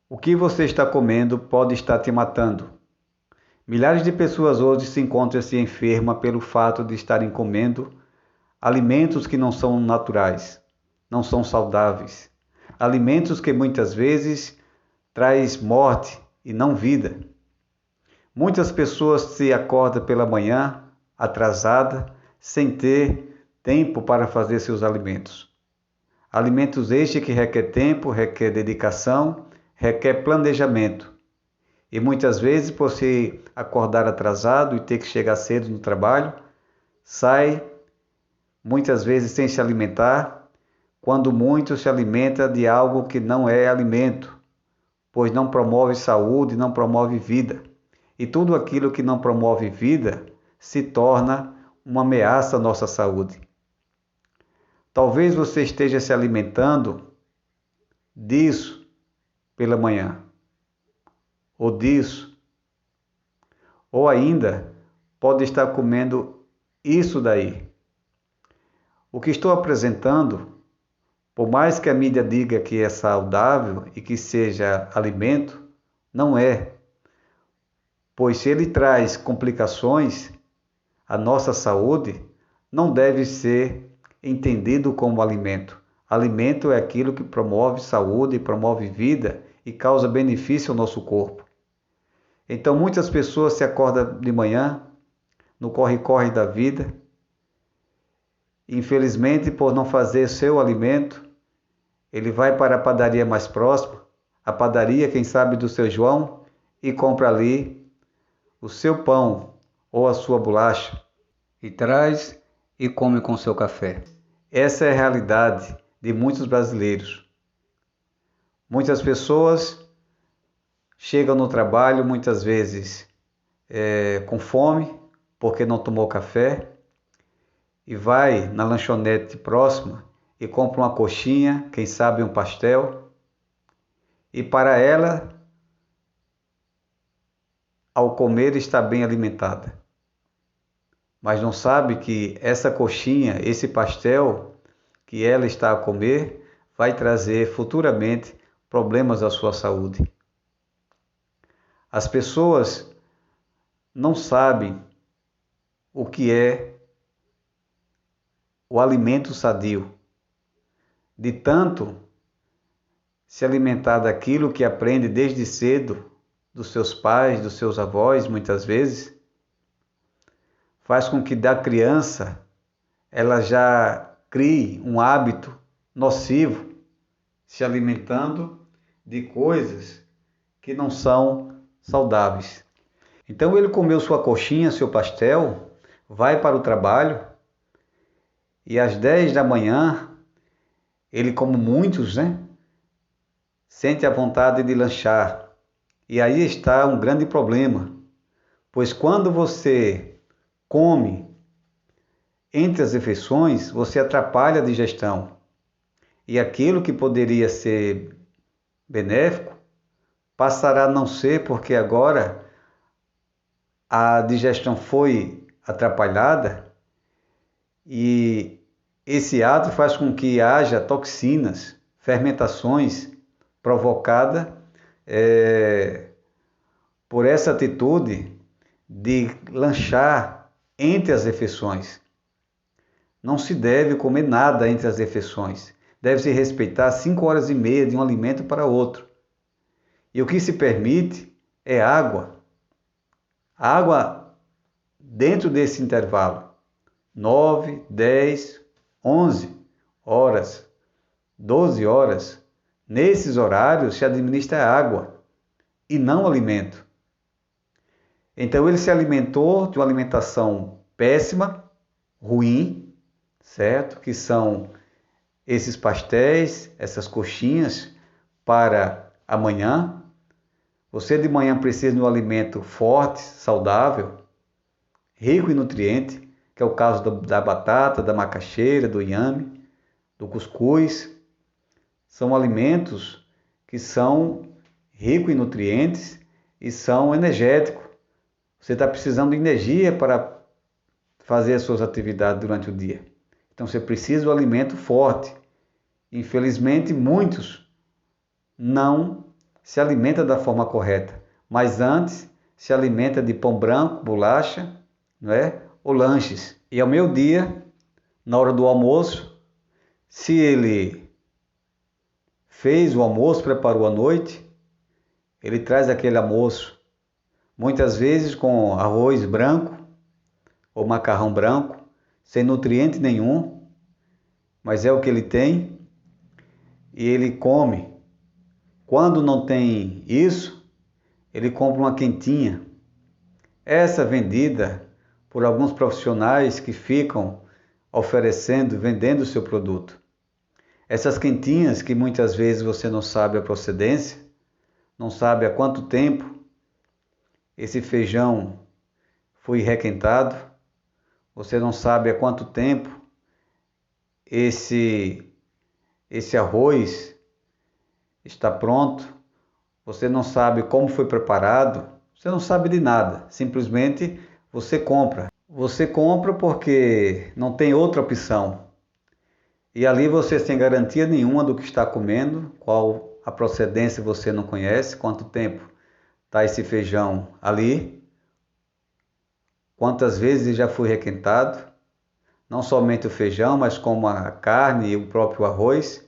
O que você está comendo pode estar te matando. Milhares de pessoas hoje se encontram-se enfermas pelo fato de estarem comendo alimentos que não são naturais, não são saudáveis. Alimentos que muitas vezes traz morte e não vida. Muitas pessoas se acordam pela manhã atrasada, sem ter tempo para fazer seus alimentos. Alimentos estes que requer tempo, requer dedicação, requer planejamento. E muitas vezes, por se acordar atrasado e ter que chegar cedo no trabalho, sai muitas vezes sem se alimentar, quando muito se alimenta de algo que não é alimento, pois não promove saúde, não promove vida. E tudo aquilo que não promove vida se torna uma ameaça à nossa saúde. Talvez você esteja se alimentando disso pela manhã, ou disso, ou ainda pode estar comendo isso daí. O que estou apresentando, por mais que a mídia diga que é saudável e que seja alimento, não é. Pois se ele traz complicações à nossa saúde, não deve ser entendido como alimento. Alimento é aquilo que promove saúde, promove vida e causa benefício ao nosso corpo. Então muitas pessoas se acordam de manhã, no corre-corre da vida, infelizmente por não fazer seu alimento, ele vai para a padaria mais próxima, a padaria, quem sabe, do seu João, e compra ali o seu pão ou a sua bolacha e traz e come com seu café. Essa é a realidade de muitos brasileiros. Muitas pessoas chegam no trabalho muitas vezes com fome porque não tomou café e vai na lanchonete próxima e compra uma coxinha, quem sabe um pastel, e para ela, ao comer, está bem alimentada. Mas não sabe que essa coxinha, esse pastel que ela está a comer, vai trazer futuramente problemas à sua saúde. As pessoas não sabem o que é o alimento sadio, de tanto se alimentar daquilo que aprende desde cedo, dos seus pais, dos seus avós, muitas vezes, faz com que da criança ela já crie um hábito nocivo, se alimentando de coisas que não são saudáveis. Então ele comeu sua coxinha, seu pastel, vai para o trabalho e às 10 da manhã, ele, como muitos, sente a vontade de lanchar. E aí está um grande problema, pois quando você come entre as refeições, você atrapalha a digestão. E aquilo que poderia ser benéfico, passará a não ser, porque agora a digestão foi atrapalhada e esse ato faz com que haja toxinas, fermentações provocadas por essa atitude de lanchar entre as refeições. Não se deve comer nada entre as refeições. Deve-se respeitar 5 horas e meia de um alimento para outro. E o que se permite é água. Água dentro desse intervalo. 9, 10, 11 horas, 12 horas. Nesses horários se administra água e não alimento. Então ele se alimentou de uma alimentação péssima, ruim, certo? Que são esses pastéis, essas coxinhas para amanhã. Você de manhã precisa de um alimento forte, saudável, rico em nutrientes, que é o caso da batata, da macaxeira, do inhame, do cuscuz. São alimentos que são ricos em nutrientes e são energéticos. Você está precisando de energia para fazer as suas atividades durante o dia. Então você precisa de um alimento forte. Infelizmente, muitos não se alimenta da forma correta, mas antes se alimenta de pão branco, bolacha, não é? Ou lanches. E ao meio-dia, na hora do almoço, se ele fez o almoço, preparou a noite, ele traz aquele almoço, muitas vezes com arroz branco ou macarrão branco, sem nutriente nenhum, mas é o que ele tem, e ele come. Quando não tem isso, ele compra uma quentinha. Essa vendida por alguns profissionais que ficam oferecendo, vendendo o seu produto. Essas quentinhas que muitas vezes você não sabe a procedência, não sabe há quanto tempo esse feijão foi requentado, você não sabe há quanto tempo esse arroz está pronto, você não sabe como foi preparado, você não sabe de nada, simplesmente você compra. Você compra porque não tem outra opção. E ali você sem garantia nenhuma do que está comendo, qual a procedência você não conhece, quanto tempo está esse feijão ali, quantas vezes ele já foi requentado, não somente o feijão, mas como a carne e o próprio arroz.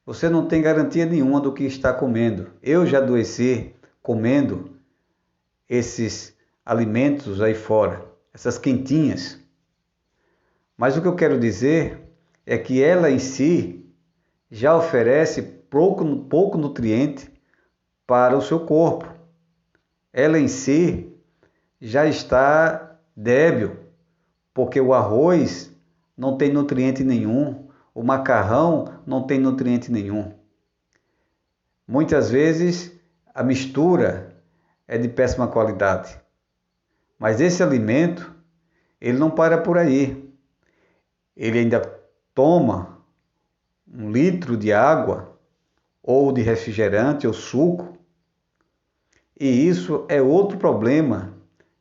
Você não tem garantia nenhuma do que está comendo. Eu já adoeci comendo esses alimentos aí fora, essas quentinhas. Mas o que eu quero dizer é que ela em si já oferece pouco nutriente para o seu corpo. Ela em si já está débil, porque o arroz não tem nutriente nenhum, o macarrão não tem nutriente nenhum. Muitas vezes a mistura é de péssima qualidade. Mas esse alimento, ele não para por aí. Ele ainda toma 1 litro de água, ou de refrigerante, ou suco. E isso é outro problema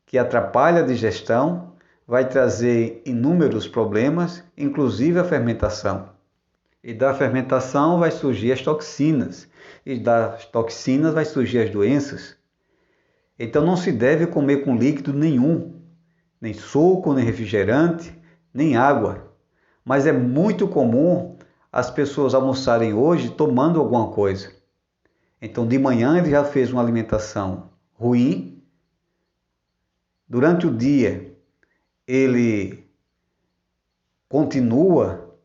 que atrapalha a digestão, vai trazer inúmeros problemas, inclusive a fermentação. E da fermentação vai surgir as toxinas, e das toxinas vai surgir as doenças. Então não se deve comer com líquido nenhum, nem suco, nem refrigerante, nem água. Mas é muito comum as pessoas almoçarem hoje tomando alguma coisa. Então de manhã ele já fez uma alimentação ruim, durante o dia ele continua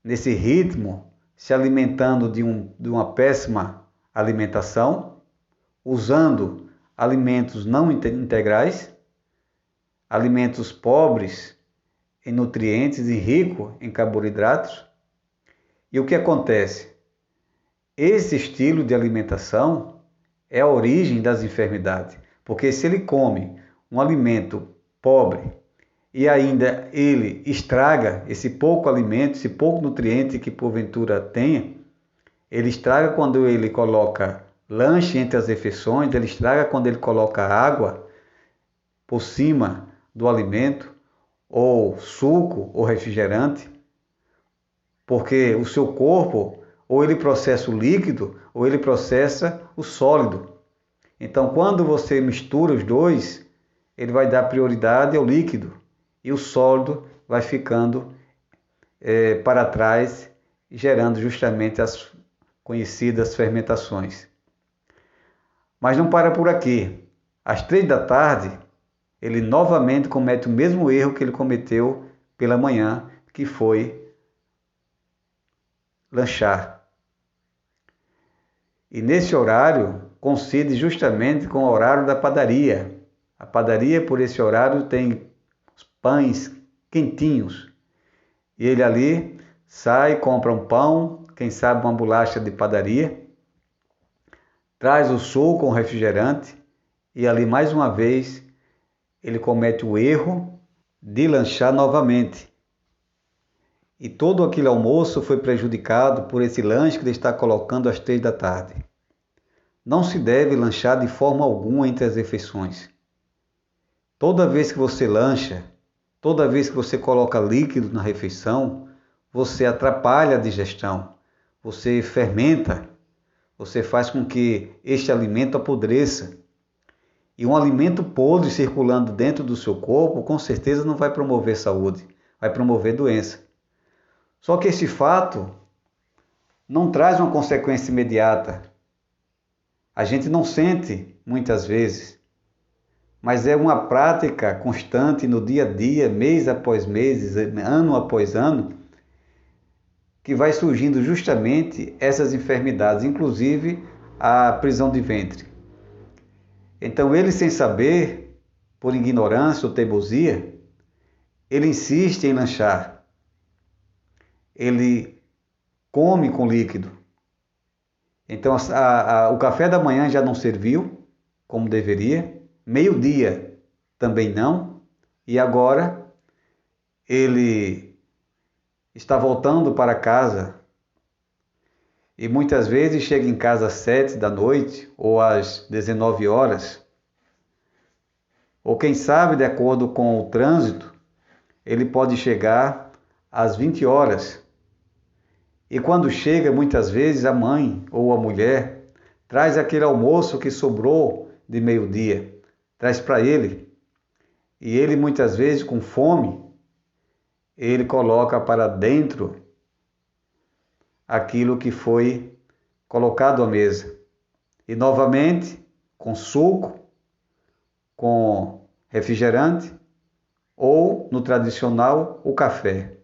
nesse ritmo, se alimentando de uma péssima alimentação, usando alimentos não integrais, alimentos pobres em nutrientes e ricos em carboidratos. E o que acontece? Esse estilo de alimentação é a origem das enfermidades, porque se ele come um alimento pobre e ainda ele estraga esse pouco alimento, esse pouco nutriente que porventura tenha, ele estraga quando ele coloca lanche entre as refeições, ele estraga quando ele coloca água por cima do alimento, ou suco ou refrigerante, porque o seu corpo ou ele processa o líquido ou ele processa o sólido. Então, quando você mistura os dois, ele vai dar prioridade ao líquido e o sólido vai ficando para trás, gerando justamente as conhecidas fermentações. Mas não para por aqui. Às 3 da tarde, ele novamente comete o mesmo erro que ele cometeu pela manhã, que foi lanchar. E nesse horário coincide justamente com o horário da padaria. A padaria, por esse horário, tem os pães quentinhos. E ele ali sai, compra um pão, quem sabe uma bolacha de padaria, traz o suco com refrigerante e ali mais uma vez ele comete o erro de lanchar novamente. E todo aquele almoço foi prejudicado por esse lanche que ele está colocando às 3 da tarde. Não se deve lanchar de forma alguma entre as refeições. Toda vez que você lancha, toda vez que você coloca líquido na refeição, você atrapalha a digestão, você fermenta, você faz com que este alimento apodreça. E um alimento podre circulando dentro do seu corpo, com certeza não vai promover saúde, vai promover doença. Só que esse fato não traz uma consequência imediata. A gente não sente muitas vezes, mas é uma prática constante no dia a dia, mês após mês, ano após ano, que vai surgindo justamente essas enfermidades, inclusive a prisão de ventre. Então ele, sem saber, por ignorância ou teimosia, ele insiste em lanchar. Ele come com líquido. Então o café da manhã já não serviu como deveria, meio-dia também não, e agora ele está voltando para casa e muitas vezes chega em casa às 7 da noite ou às 19 horas, ou quem sabe, de acordo com o trânsito, ele pode chegar às 20 horas. E quando chega, muitas vezes a mãe ou a mulher traz aquele almoço que sobrou de meio-dia, traz para ele. E ele muitas vezes com fome, ele coloca para dentro aquilo que foi colocado à mesa. E novamente, com suco, com refrigerante ou, no tradicional, o café.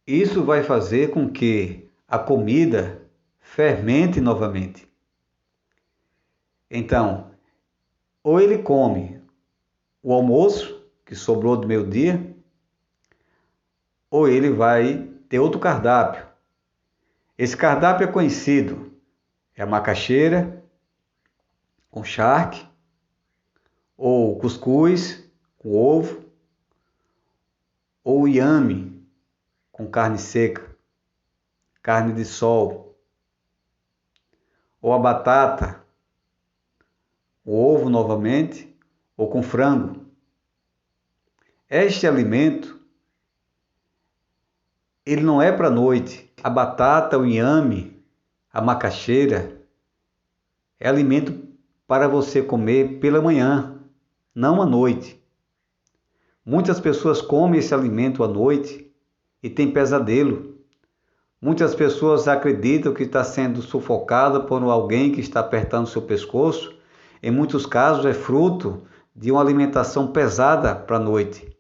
Isso vai fazer com que a comida fermente novamente. Então, ou ele come o almoço que sobrou do meio-dia, ou ele vai ter outro cardápio. Esse cardápio é conhecido, é a macaxeira com charque, ou cuscuz com ovo, ou inhame com carne seca, carne de sol, ou a batata, o ovo novamente, ou com frango. Este alimento, ele não é para a noite. A batata, o inhame, a macaxeira, é alimento para você comer pela manhã, não à noite. Muitas pessoas comem esse alimento à noite e têm pesadelo. Muitas pessoas acreditam que está sendo sufocada por alguém que está apertando seu pescoço. Em muitos casos é fruto de uma alimentação pesada para a noite.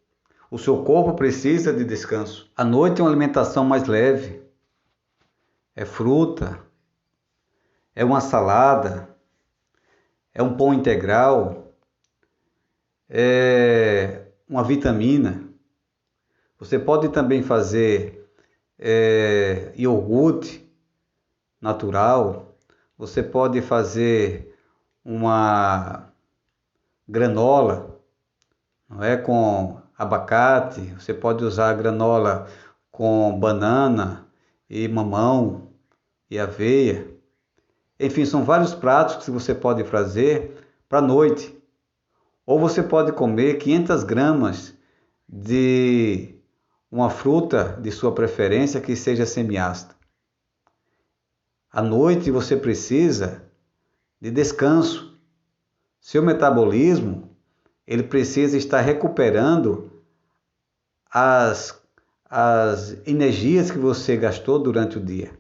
O seu corpo precisa de descanso. À noite é uma alimentação mais leve. É fruta, é uma salada, é um pão integral, é uma vitamina. Você pode também fazer iogurte natural, você pode fazer uma granola, não é, com abacate, você pode usar a granola com banana e mamão e aveia. Enfim, são vários pratos que você pode fazer para a noite. Ou você pode comer 500 gramas de uma fruta de sua preferência que seja semiácida. À noite você precisa de descanso. Seu metabolismo, ele precisa estar recuperando as energias que você gastou durante o dia.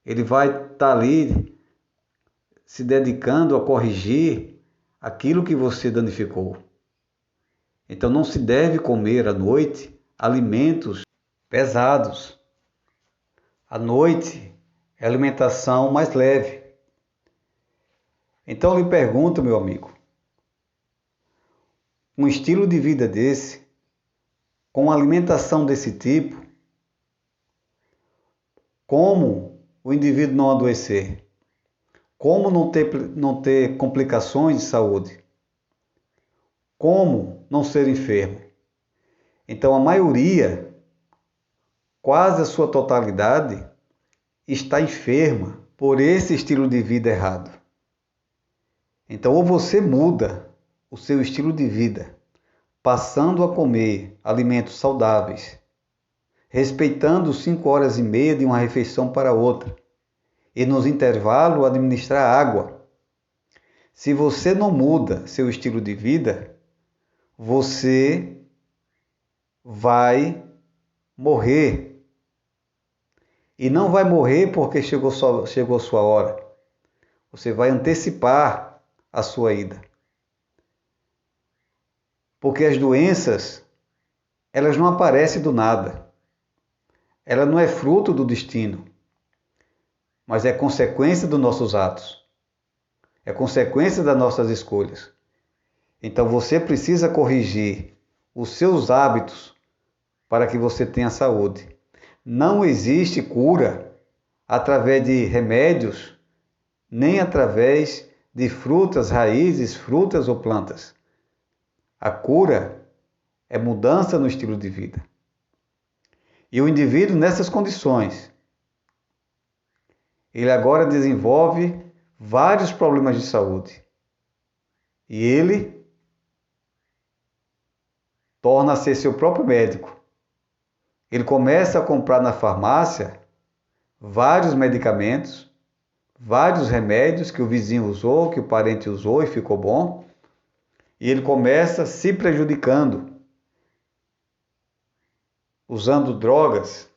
Ele vai estar ali se dedicando a corrigir aquilo que você danificou. Então não se deve comer à noite alimentos pesados. À noite é alimentação mais leve. Então eu lhe pergunto, meu amigo, um estilo de vida desse, com uma alimentação desse tipo, como o indivíduo não adoecer? Como não ter complicações de saúde? Como não ser enfermo? Então a maioria, quase a sua totalidade, está enferma por esse estilo de vida errado. Então ou você muda o seu estilo de vida, passando a comer alimentos saudáveis, respeitando 5 horas e meia de uma refeição para outra, e nos intervalos administrar água. Se você não muda seu estilo de vida, você vai morrer. E não vai morrer porque chegou sua hora. Você vai antecipar a sua ida. Porque as doenças, elas não aparecem do nada. Ela não é fruto do destino, mas é consequência dos nossos atos. É consequência das nossas escolhas. Então você precisa corrigir os seus hábitos para que você tenha saúde. Não existe cura através de remédios, nem através de frutas, raízes, frutas ou plantas. A cura é mudança no estilo de vida. E o indivíduo, nessas condições, ele agora desenvolve vários problemas de saúde. E ele torna a ser seu próprio médico. Ele começa a comprar na farmácia vários medicamentos, vários remédios que o vizinho usou, que o parente usou e ficou bom. E ele começa se prejudicando, usando drogas